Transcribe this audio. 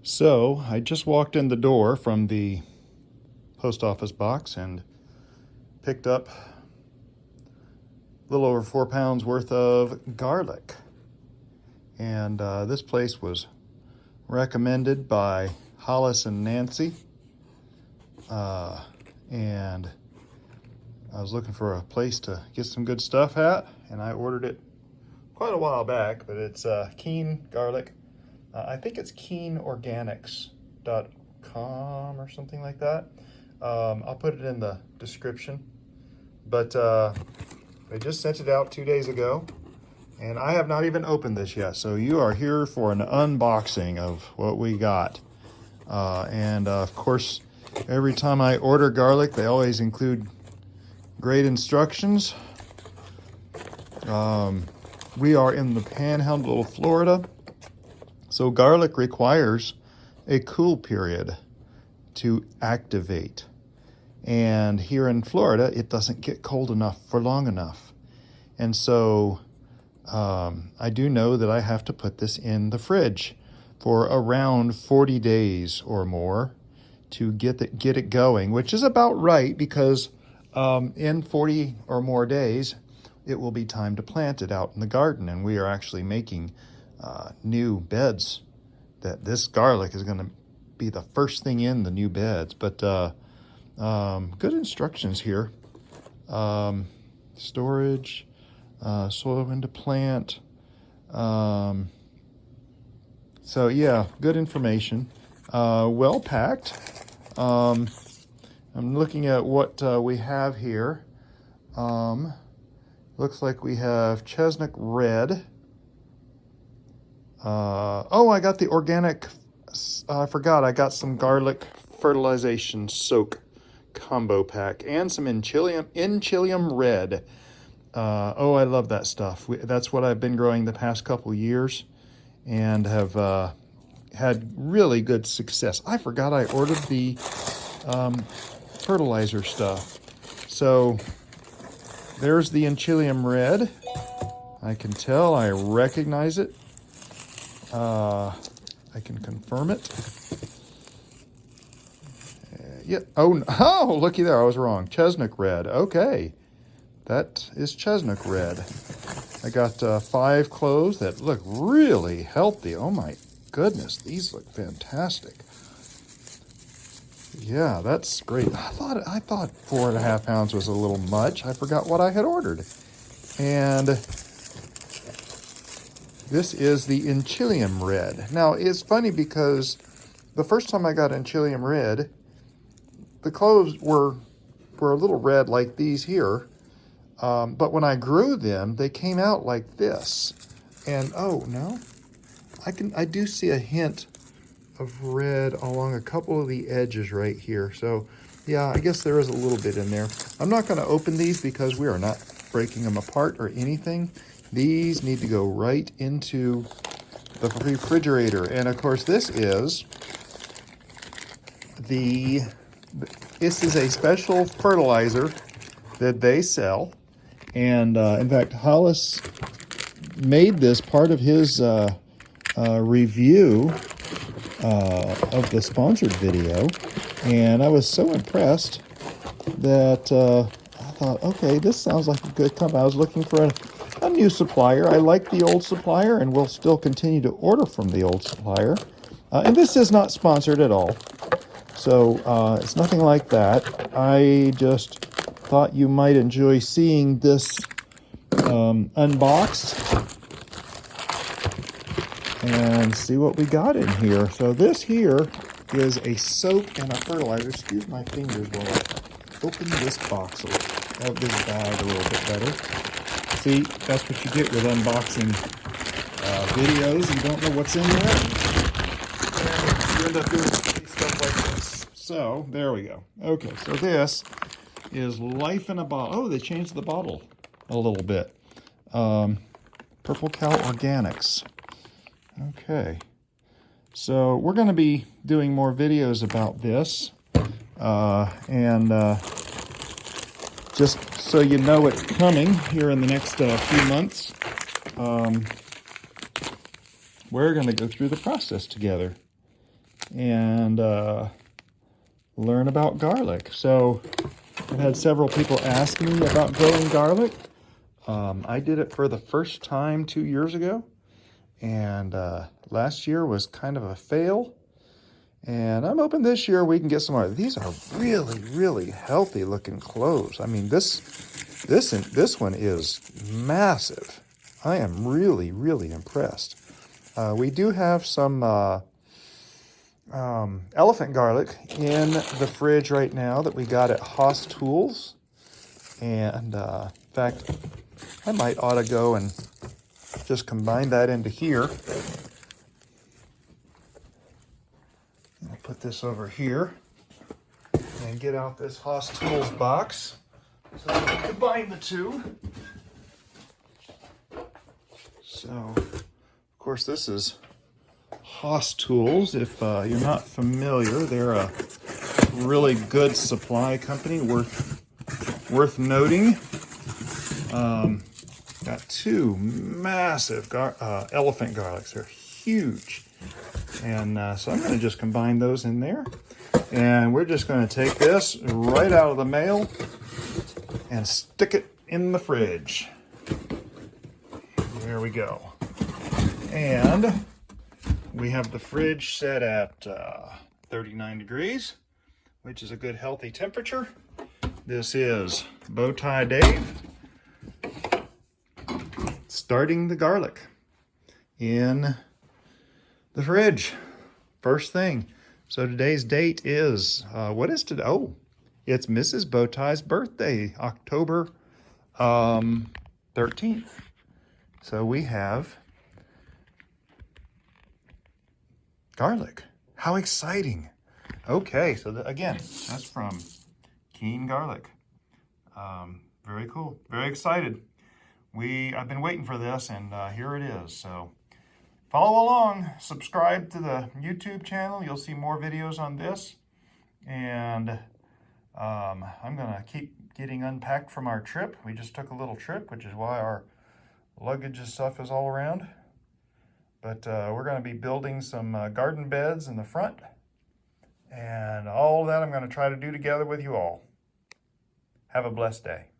So I just walked in the door from the post office box and picked up a little over 4 pounds worth of garlic. And this place was recommended by Hollis and Nancy. And I was looking for a place to get some good stuff at, and I ordered it quite a while back, but it's Keene garlic. I think it's KeeneOrganics.com or something like that. I'll put it in the description. But they just sent it out 2 days ago, and I have not even opened this yet. So you are here for an unboxing of what we got. And of course, every time I order garlic, they always include great instructions. We are in the Panhandle of Florida, so garlic requires a cool period to activate. And here in Florida, it doesn't get cold enough for long enough. And so I do know that I have to put this in the fridge for around 40 days or more to get it going, which is about right, because in 40 or more days, it will be time to plant it out in the garden. And we are actually making new beds. That this garlic is going to be the first thing in the new beds. But good instructions here. Storage, soil when to plant. So yeah, good information. Well packed. I'm looking at what we have here. Looks like we have Chestnut Red. Oh, I got the organic, I forgot, I got some garlic fertilization soak combo pack and some Enchilium Red. Oh, I love that stuff. That's what I've been growing the past couple years and have had really good success. I forgot I ordered the fertilizer stuff. So there's the Enchilium Red. I can tell, I recognize it. I can confirm it. Yeah. Oh, looky there. I was wrong. Chestnut Red. Okay. That is Chestnut Red. I got 5 cloves that look really healthy. Oh my goodness. These look fantastic. Yeah, that's great. I thought 4.5 pounds was a little much. I forgot what I had ordered. And this is the Enchilium Red. Now, it's funny because the first time I got Enchilium Red, the cloves were a little red like these here. But when I grew them, they came out like this. And, oh, no, I do see a hint of red along a couple of the edges right here. So, yeah, I guess there is a little bit in there. I'm not going to open these because we are not breaking them apart or anything. These need to go right into the refrigerator. And of course, this is a special fertilizer that they sell. And in fact, Hollis made this part of his review of the sponsored video. And I was so impressed that I thought, okay, this sounds like a good company. I was looking for a new supplier. I like the old supplier and will still continue to order from the old supplier. And this is not sponsored at all. So it's nothing like that. I just thought you might enjoy seeing this unboxed and see what we got in here. So this here is a soap and a fertilizer. Excuse my fingers while I open this box of this bag a little bit better. See, that's what you get with unboxing videos. You don't know what's in there, and you end up doing stuff like this. So, there we go. Okay, so this is Life in a Bottle. Oh, they changed the bottle a little bit. Purple Cow Organics. Okay, so we're going to be doing more videos about this. Just so you know it's coming here in the next few months, we're going to go through the process together. and learn about garlic. So I've had several people ask me about growing garlic. I did it for the first time 2 years ago, and last year was kind of a fail. And I'm hoping this year we can get some more. These are really, really healthy looking cloves. I mean, this one is massive. I am really, really impressed. We do have some elephant garlic in the fridge right now that we got at Haas Tools. And in fact, I might ought to go and just combine that into here. I'll put this over here and get out this Haas Tools box so we can combine the two. So, of course, this is Haas Tools. If you're not familiar, they're a really good supply company, worth noting. Got two massive elephant garlics. They're huge. And so I'm going to just combine those in there. And we're just going to take this right out of the mail and stick it in the fridge. There we go. And we have the fridge set at 39 degrees, which is a good healthy temperature. This is Bowtie Dave starting the garlic in the fridge. First thing. So today's date is, what is today? Oh, it's Mrs. Bowtie's birthday, October 13th. So we have garlic. How exciting. Okay, so again, that's from Keen Garlic. Very cool. Very excited. I've been waiting for this, and here it is. So follow along, subscribe to the YouTube channel. You'll see more videos on this. And I'm gonna keep getting unpacked from our trip. We just took a little trip, which is why our luggage and stuff is all around. But we're gonna be building some garden beds in the front. And all of that I'm gonna try to do together with you all. Have a blessed day.